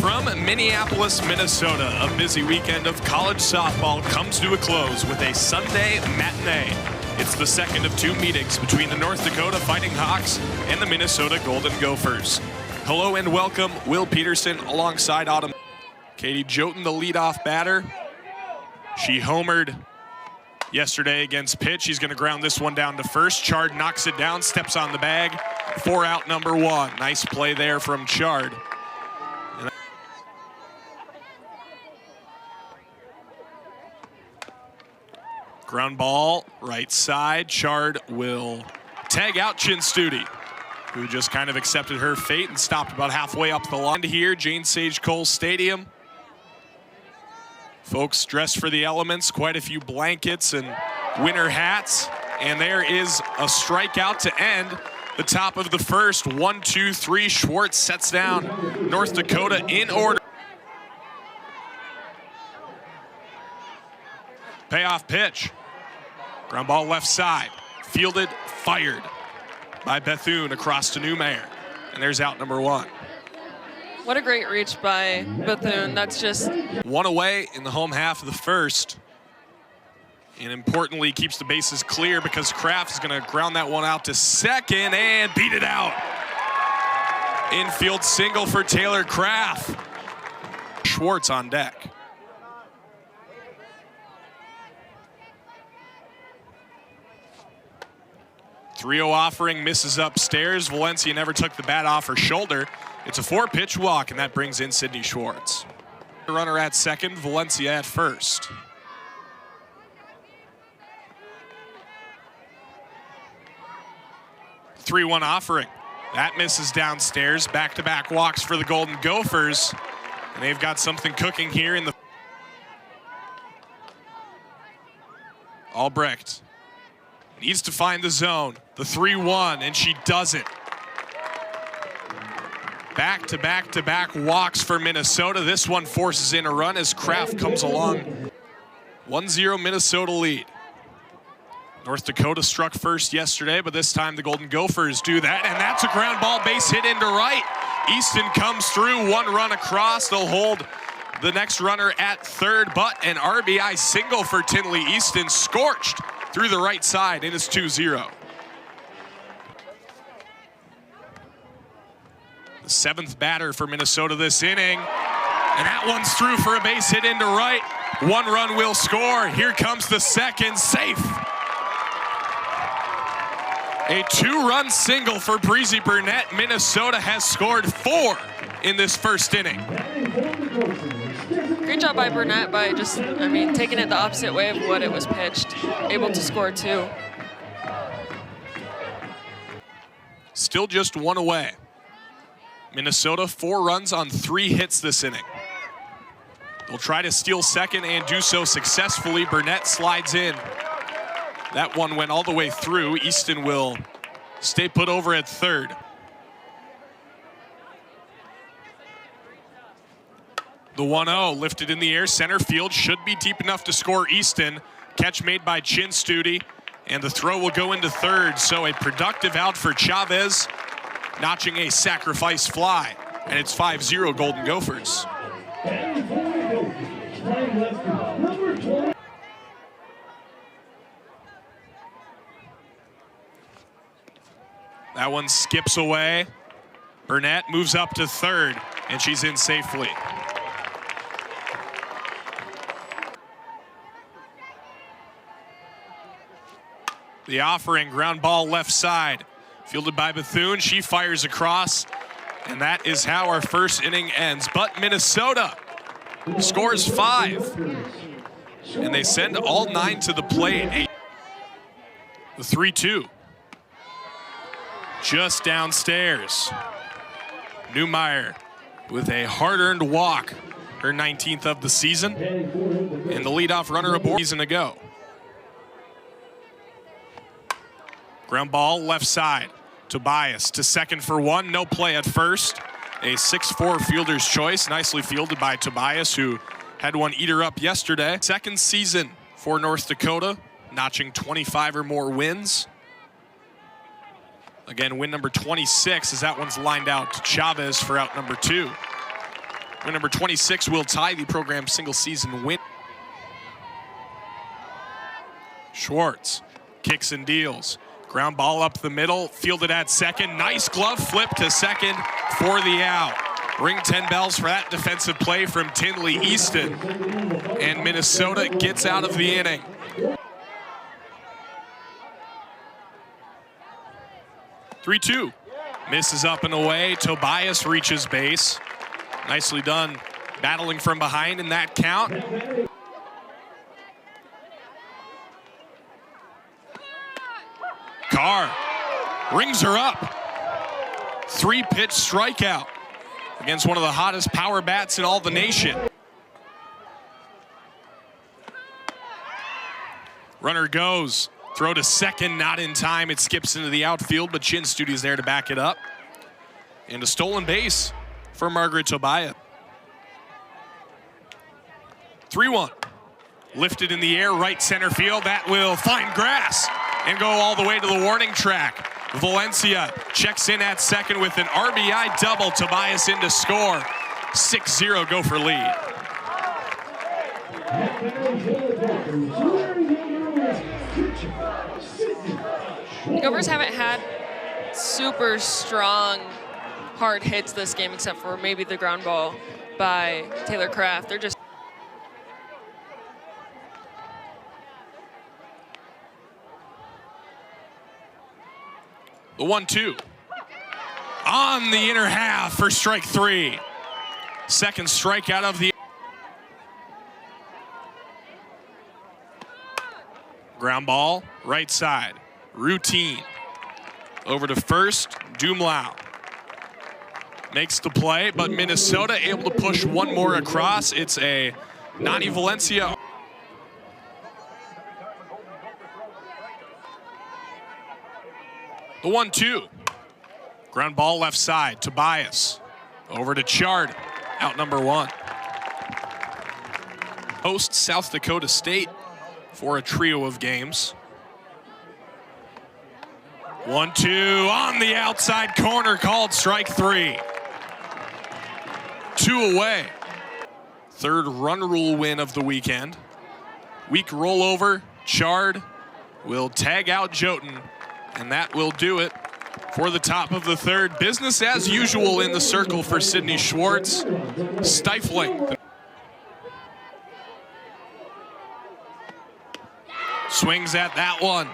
From Minneapolis, Minnesota, a busy weekend of college softball comes to a close with a Sunday matinee. It's the second of two meetings between the North Dakota Fighting Hawks and the Minnesota Golden Gophers. Hello and welcome, Will Peterson alongside Autumn. Katie Joten, the leadoff batter. She homered yesterday against Pitt. She's going to ground this one down to first. Chard knocks it down, steps on the bag. 4 out, number 1. Nice play there from Chard. Ground ball, right side. Chard will tag out Chinstudi, who just kind of accepted her fate and stopped about halfway up the line. Here, Jane Sage Cole Stadium. Folks dressed for the elements, quite a few blankets and winter hats. And there is a strikeout to end the top of the first. 1, 2, 3. Schwartz sets down North Dakota in order. Payoff pitch. Ground ball left side. Fielded, fired by Bethune across to Newmayer. And there's out number 1. What a great reach by Bethune. That's just... 1 away in the home half of the first. And importantly, keeps the bases clear because Kraft is going to ground that one out to second and beat it out. Infield single for Taylor Kraft. Schwartz on deck. .3-0 offering misses upstairs. Valencia never took the bat off her shoulder. It's a 4-pitch walk, and that brings in Sydney Schwartz. Runner at second, Valencia at first. .3-1 offering. That misses downstairs. Back-to-back walks for the Golden Gophers. And they've got something cooking here in the... Albrecht needs to find the zone. The 3-1, and she does it. Back-to-back-to-back walks for Minnesota. This one forces in a run as Kraft comes along. 1-0 Minnesota lead. North Dakota struck first yesterday, but this time the Golden Gophers do that, and that's a ground ball base hit into right. Easton comes through, 1 run across. They'll hold the next runner at third, but an RBI single for Tinley Easton, scorched through the right side. It is 2-0. The 7th batter for Minnesota this inning, and that one's through for a base hit into right. 1 run will score. Here comes the second, safe. A 2-run single for Breezy Burnett. Minnesota has scored 4 in this first inning. Great job by Burnett by just, taking it the opposite way of what it was pitched. Able to score 2. Still just 1 away. Minnesota 4 runs on 3 hits this inning. They'll try to steal second and do so successfully. Burnett slides in. That one went all the way through. Easton will stay put over at third. The 1-0 lifted in the air. Center field should be deep enough to score Easton. Catch made by Chinstudi, and the throw will go into third. So a productive out for Chavez, notching a sacrifice fly, and it's 5-0 Golden Gophers. That one skips away. Burnett moves up to third, and she's in safely. The offering, ground ball left side. Fielded by Bethune, she fires across, and that is how our first inning ends. But Minnesota scores 5, and they send all 9 to the plate. The 3-2. Just downstairs. Newmayer with a hard-earned walk, her 19th of the season, and the leadoff runner aboard season ago. Ground ball left side. Tobias to second for 1. No play at first. A 6-4 fielder's choice. Nicely fielded by Tobias, who had one eat her up yesterday. Second season for North Dakota, notching 25 or more wins. Again, win number 26 as that one's lined out to Chavez for out number 2. Number 26 will tie the program single-season win. Schwartz kicks and deals. Ground ball up the middle, fielded at second. Nice glove flip to second for the out. Ring 10 bells for that defensive play from Tinley Easton. And Minnesota gets out of the inning. Three-two. Misses up and away. Tobias reaches base. Nicely done, battling from behind in that count. Carr rings her up. 3-pitch strikeout against one of the hottest power bats in all the nation. Runner goes. Throw to second, not in time. It skips into the outfield, but Chin Studi's there to back it up. And a stolen base for Margaret Tobias. 3-1. Lifted in the air, right center field. That will find grass and go all the way to the warning track. Valencia checks in at second with an RBI double. Tobias in to score. 6-0 Gopher lead. Gophers haven't had super strong hard hits this game except for maybe the ground ball by Taylor Kraft. They're just the 1-2 on the inner half for strike 3. Second strikeout of the ground ball, right side. Routine. Over to first, Dumlau. Makes the play, but Minnesota able to push one more across. It's a Nani Valencia. The 1-2. Ground ball left side, Tobias. Over to Chard, out number 1. Host South Dakota State for a trio of games. 1-2 on the outside corner, called strike 3. 2 away. Third run rule win of the weekend. Weak rollover, Chard will tag out Jotun, and that will do it for the top of the third. Business as usual in the circle for Sydney Schwartz. Stifling. Swings at that one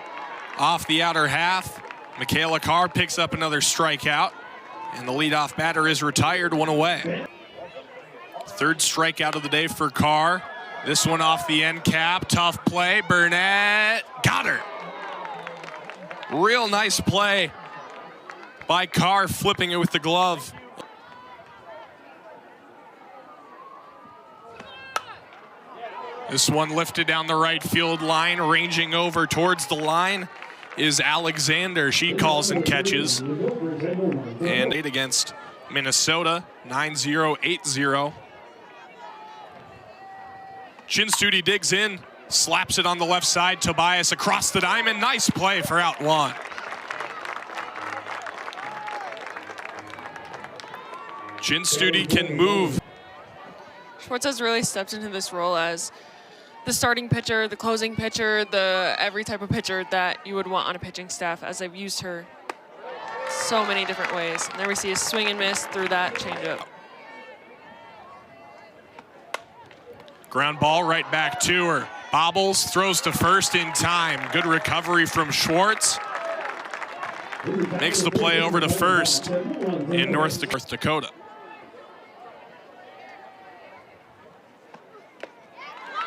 off the outer half. Michaela Carr picks up another strikeout, and the leadoff batter is retired, 1 away. Third strikeout of the day for Carr. This one off the end cap. Tough play. Burnett got her. Real nice play by Carr, flipping it with the glove. This one lifted down the right field line, ranging over towards the line is Alexander. She calls and catches. And 8 against Minnesota, 9-0, 8-0. Chinstudi digs in, slaps it on the left side. Tobias across the diamond. Nice play for out 1. Chinstudi can move. Schwartz has really stepped into this role as the starting pitcher, the closing pitcher, the every type of pitcher that you would want on a pitching staff, as they've used her so many different ways. And there we see a swing and miss through that changeup. Ground ball right back to her. Bobbles, throws to first in time. Good recovery from Schwartz. Makes the play over to first in North Dakota.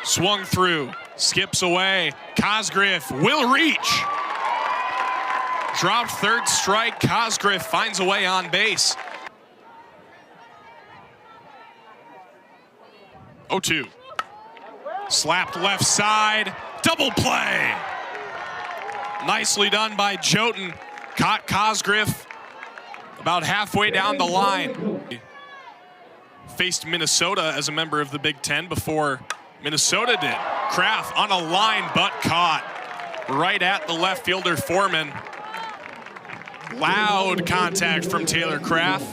Swung through, skips away. Cosgriff will reach. Dropped third strike. Cosgriff finds a way on base. 0-2. Slapped left side. Double play. Nicely done by Jotun. Caught Cosgriff about halfway down the line. Faced Minnesota as a member of the Big Ten before Minnesota did. Kraft on a line, but caught right at the left fielder Foreman. Loud contact from Taylor Kraft.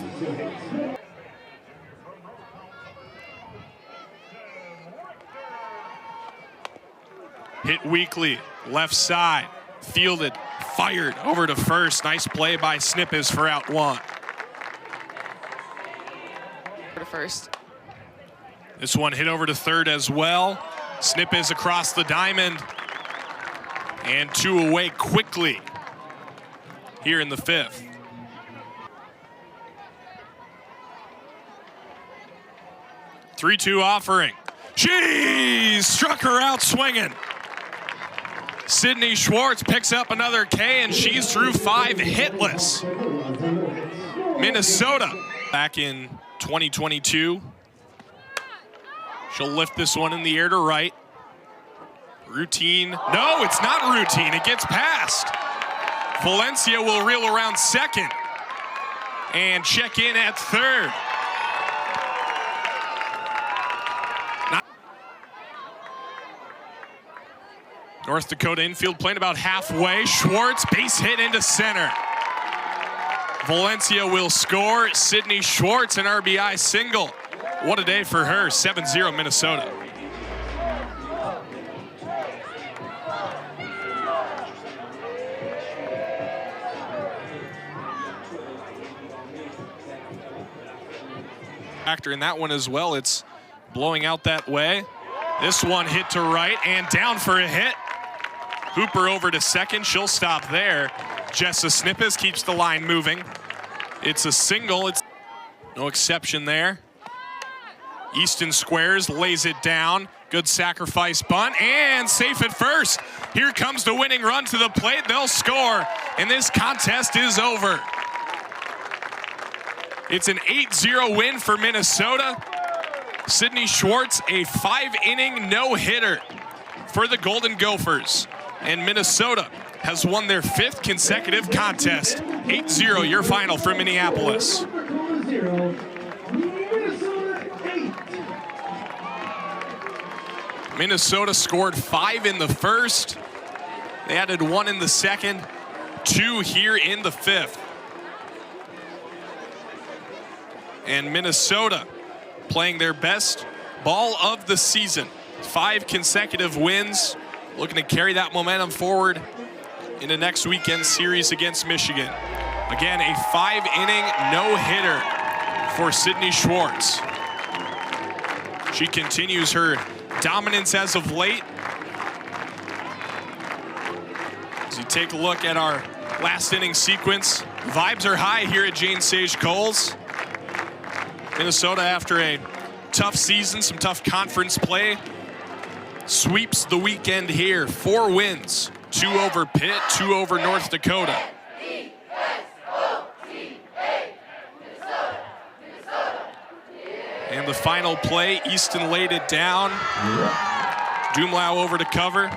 Hit weakly, left side, fielded, fired over to first. Nice play by Snippes for out one. To first. This one hit over to third as well. Snippes across the diamond. And two away quickly here in the fifth. Three-two offering. She struck her out swinging. Sydney Schwartz picks up another K, and she's through 5 hitless. Minnesota back in 2022. She'll lift this one in the air to right. Routine. No, it's not routine. It gets past. Valencia will reel around second and check in at third. North Dakota infield playing about halfway. Schwartz base hit into center. Valencia will score. Sydney Schwartz an RBI single. What a day for her. 7-0 Minnesota. Factor in that one as well. It's blowing out that way. This one hit to right and down for a hit. Hooper over to second. She'll stop there. Jessa Snippes keeps the line moving. It's a single. It's no exception there. Easton Squares lays it down. Good sacrifice bunt and safe at first. Here comes the winning run to the plate. They'll score, and this contest is over. It's an 8-0 win for Minnesota. Sydney Schwartz, a 5-inning no-hitter for the Golden Gophers. And Minnesota has won their 5th consecutive contest. 8-0 your final for Minneapolis. Minnesota scored 5 in the first. They added 1 in the second, 2 here in the 5th. And Minnesota playing their best ball of the season. 5 consecutive wins, looking to carry that momentum forward into next weekend's series against Michigan. Again, a 5-inning no-hitter for Sydney Schwartz. She continues her dominance as of late. As you take a look at our last inning sequence, vibes are high here at Jane Sage Coles. Minnesota, after a tough season, some tough conference play, sweeps the weekend here. 4 wins, 2 over Pitt, 2 over North Dakota. And the final play, Easton laid it down. Dumlau over to cover.